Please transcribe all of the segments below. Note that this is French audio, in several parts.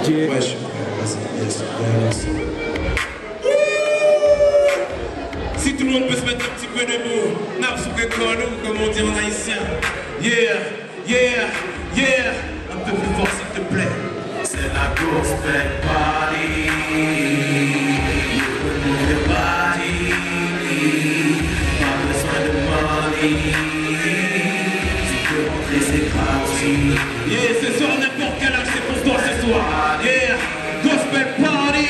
Yeah. Ouais, je suis prêt. Vas-y, yes, merci. Si tout le monde peut se mettre un petit peu debout, n'a pas souffert comme on dit en haïtien. Yeah, yeah, yeah. Un peu plus fort s'il te plaît. C'est la gospel party. You can move your body. Pas besoin de money. Tu peux rentrer, c'est gratuit. Yeah, ce soir, n'importe quel âge, c'est pour toi ce soir. Yeah, gospel party.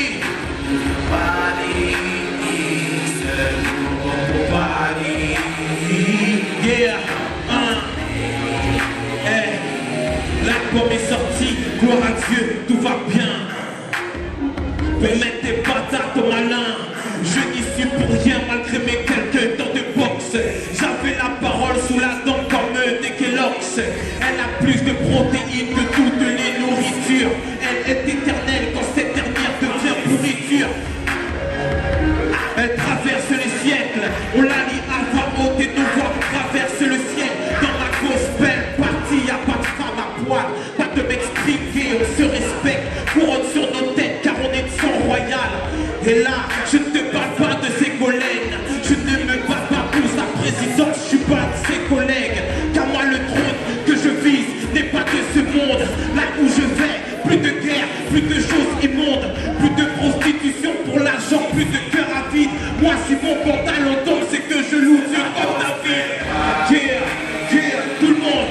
Move your body. C'est le bon party. Yeah, hey, l'album est sorti, gloire à Dieu, tout va bien. Pour mettre des bâtards au malin, je n'y suis pour rien malgré mes quelques temps de boxe. J'avais la parole sous la dent comme des Kellogg's. Elle a plus de protéines que toutes les nourritures. Elle est éternelle quand cette dernière devient pourriture. Elle traverse les siècles, on la lit à voix haute et nos voix traversent le ciel. Dans ma gospel party, y'a pas de femme à poil, pas de m'expliquer, on se respecte, couronne sur nos têtes car on est de sang royal. Et là, je ne te parle pas de Ségolène, je ne me bats pas pour sa présidence, je suis pas de ses collègues. Car moi le trône que je vise n'est pas de ce monde, là où je vais, plus de guerre, plus de choses immondes, plus de prostitution pour l'argent, plus de cœur à vide. Moi si mon pantalon tombe, c'est que je loue Dieu comme David. Yeah, yeah, tout le monde.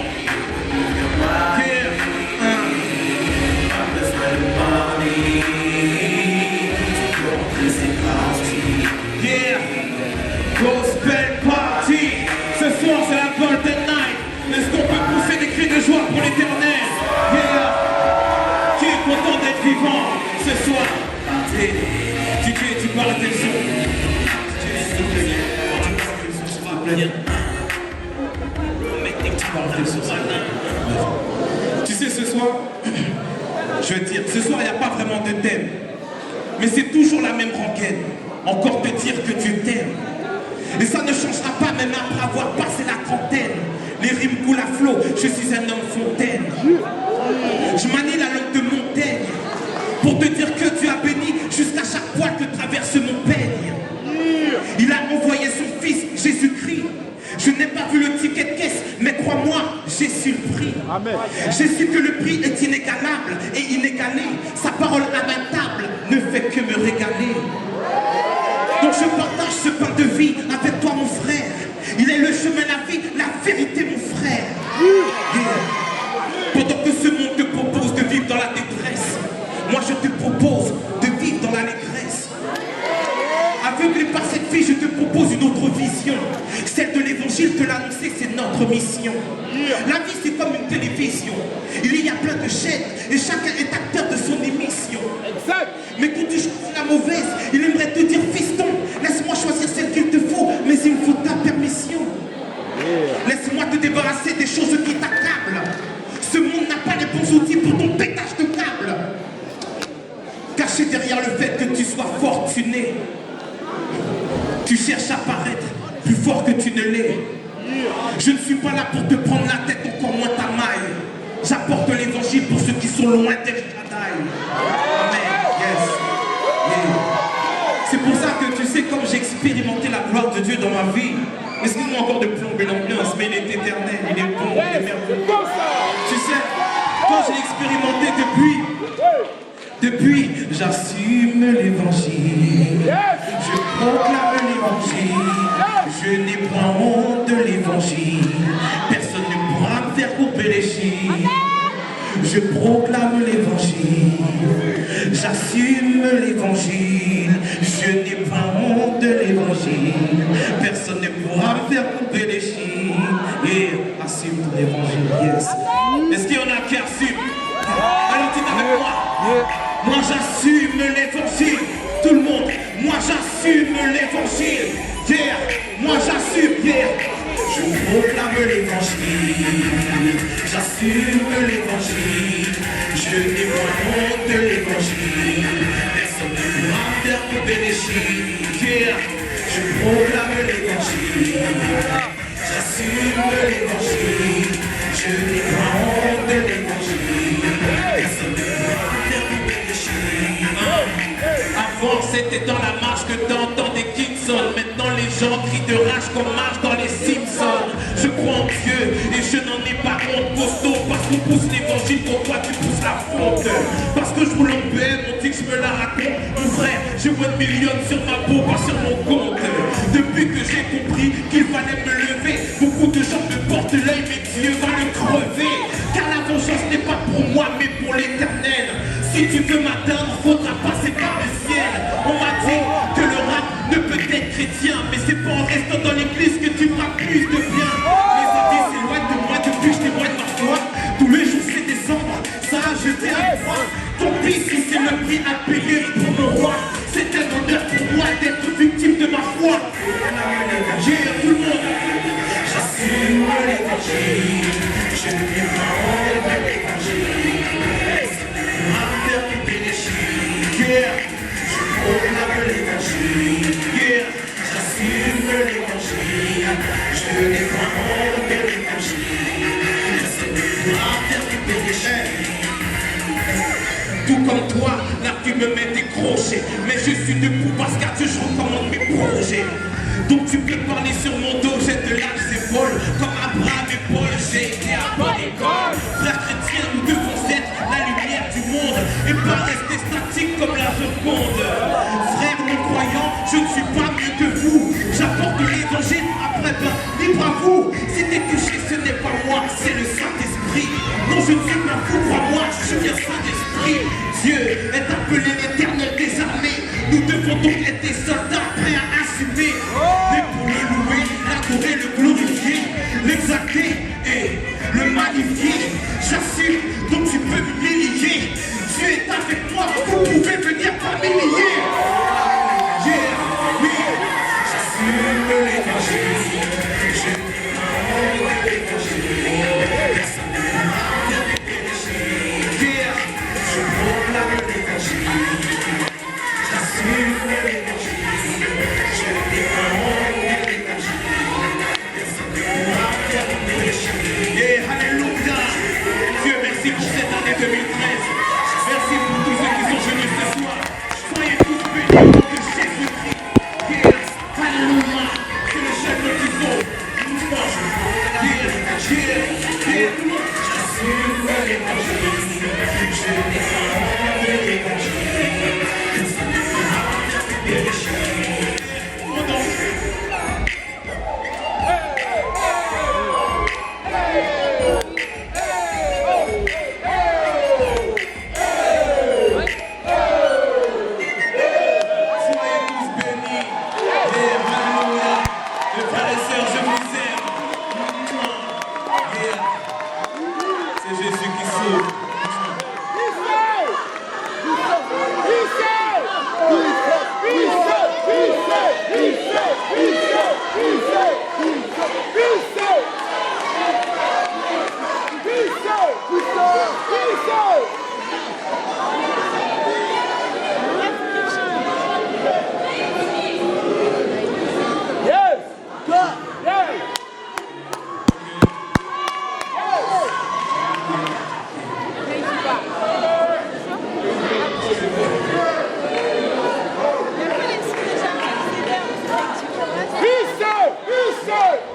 Yeah, yeah, gospel party. Ce soir c'est la Golden Night. Est-ce qu'on peut pousser des cris de joie pour l'Éternel? Yeah. Qui est content d'être vivant ce soir? Tu parles tes sons. Tu sais, ce soir, je veux dire, ce soir, il n'y a pas vraiment de thème. Mais c'est toujours la même rengaine. Encore te dire que tu t'aimes. Et ça ne changera pas même après avoir passé la trentaine. Les rimes coulent à flot, je suis un homme fontaine. Je manie la langue de Montaigne pour te dire que tu as béni jusqu'à chaque poil que traverse mon peigne. Il a envoyé son fils Jésus-Christ. Je n'ai pas vu le ticket de caisse, mais crois-moi, j'ai su le prix. Amen. J'ai su que le prix est inégalable et inégalé. Sa parole imbattable ne fait que me régaler. Donc je partage ce pain de vie avec toi mon frère. Il est le chemin, la vie, la vérité mon frère. Yeah. Pendant que ce monde te propose de vivre dans la détresse, moi je te propose de vivre dans l'allégresse. Aveuglé par cette vie, je te propose une autre vision. Celle de l'évangile, te l'annoncer, c'est notre mission. La vie, c'est comme une télévision. Il y a plein de chaînes et chacun est acteur de son émission. Mais quand tu choisis la mauvaise, il aimerait te dire, fiston, laisse-moi choisir celle qu'il te faut, mais il me faut ta permission. Laisse-moi te débarrasser des choses qui t'accablent. Ce monde n'a pas les bons outils pour ton pétage de câble. Caché derrière le fait que tu sois fortuné, tu cherches à paraître plus fort que tu ne l'es. Je ne suis pas là pour te prendre la tête, encore moins ta maille. J'apporte l'évangile pour ceux qui sont loin d'El Shaddai. Amen. Yes. Yeah. C'est pour ça que tu sais, comme j'ai expérimenté la gloire de Dieu dans ma vie, excuse-moi encore de plomber l'ambiance, mais il est éternel, il est bon, il est merveilleux. Tu sais, quand j'ai expérimenté depuis, j'assume l'évangile, je proclame l'évangile, je n'ai point honte de l'évangile, personne ne pourra me faire couper les chines. Je proclame l'évangile, j'assume l'évangile, je n'ai pas honte de l'évangile, personne ne pourra me faire couper les chines. Et assume ton évangile, yes. Est-ce qu'il y en a qui assument? Allez, dites avec moi. Moi j'assume l'évangile, tout le monde. Moi j'assume l'évangile, yeah. Moi j'assume, yeah. Je proclame l'évangile, j'assume l'évangile, je n'ai pas honte de l'évangile, personne ne pourra me faire couper les chines, yeah. Je proclame l'évangile, j'assume l'évangile, je n'ai pas honte de l'évangile, personne ne pourra me faire couper les chines. c'était dans la marche que t'entendais Kingston. Maintenant les gens crient de rage qu'on marche dans les Simpsons. Je crois en Dieu et je n'en ai pas honte, costaud. Parce qu'on pousse l'évangile, pourquoi tu pousses la faute? Parce que je roule en BM, on dit que je me la raconte. Mon frère, je vois une million sur ma peau, pas sur mon compte. Depuis que j'ai compris qu'il fallait me lever, beaucoup de gens me portent l'œil, mais Dieu va le crever. Car la vengeance n'est pas pour moi, mais pour l'éternel. Si tu veux m'atteindre, faudra passer par le ciel. On m'a dit que le rap ne peut être chrétien, mais c'est pas en restant dans l'église que tu feras plus de bien. Les envies s'éloignent de moi depuis que je témoigne ma foi. Tous les jours c'est décembre, ça a jeté à moi. Tant pis si c'est le prix à payer pour mon roi. C'est un honneur pour moi d'être victime de ma foi. J'ai tout le monde. J'assume l'évangile, je ne viens pas de l'évangile. Yeah, je proclame l'évangile. Yeah, j'assume l'évangile. Je n'ai pas honte de l'évangile. Je sais pas faire du péché. Tout comme toi, la vie me met des crochets. Mais je suis debout parce qu'à Dieu je recommande mes projets. Donc tu peux parler sur mon dos, j'ai de l'âge, c'est folle. Comme Abraham et Paul, j'ai été à bonne école. Frères chrétiens, nous devons être la lumière du monde et pas rester statique comme la Joconde. Frères non-croyants, je ne suis pas mieux que vous. J'apporte l'évangile, après libre à vous. Si t'es touché, ce n'est pas moi, c'est le Saint-Esprit. Non, je ne suis pas fou, crois-moi, je suis bien Saint-Esprit. Dieu est appelé l'éternel des armées. Nous devons donc être des soldats prêts à assumer. Mais pour le louer, l'adorer, le glorifier, l'exalter et le magnifier. J'assume, donc tu peux m'humilier. Dieu est avec moi, vous pouvez venir par milliers. Yeah, oui, j'assume l'évangile. Je prends l'évangile. Personne ne m'a bien péché. Yeah, je proclame l'évangile. J'assume l'évangile. Je défends l'évangile. Personne ne m'a bien péché. Yeah, alléluia. Dieu, merci pour cette année 2013. Merci pour tous ceux qui sont venus ce soir. Soyez tous bénis au nom de Jésus-Christ. Yeah, alléluia. C'est le chef de Kingston. Yeah. J'assume l'évangile. Je défends l'évangile. Personne ne m'a bien péché. Oh non.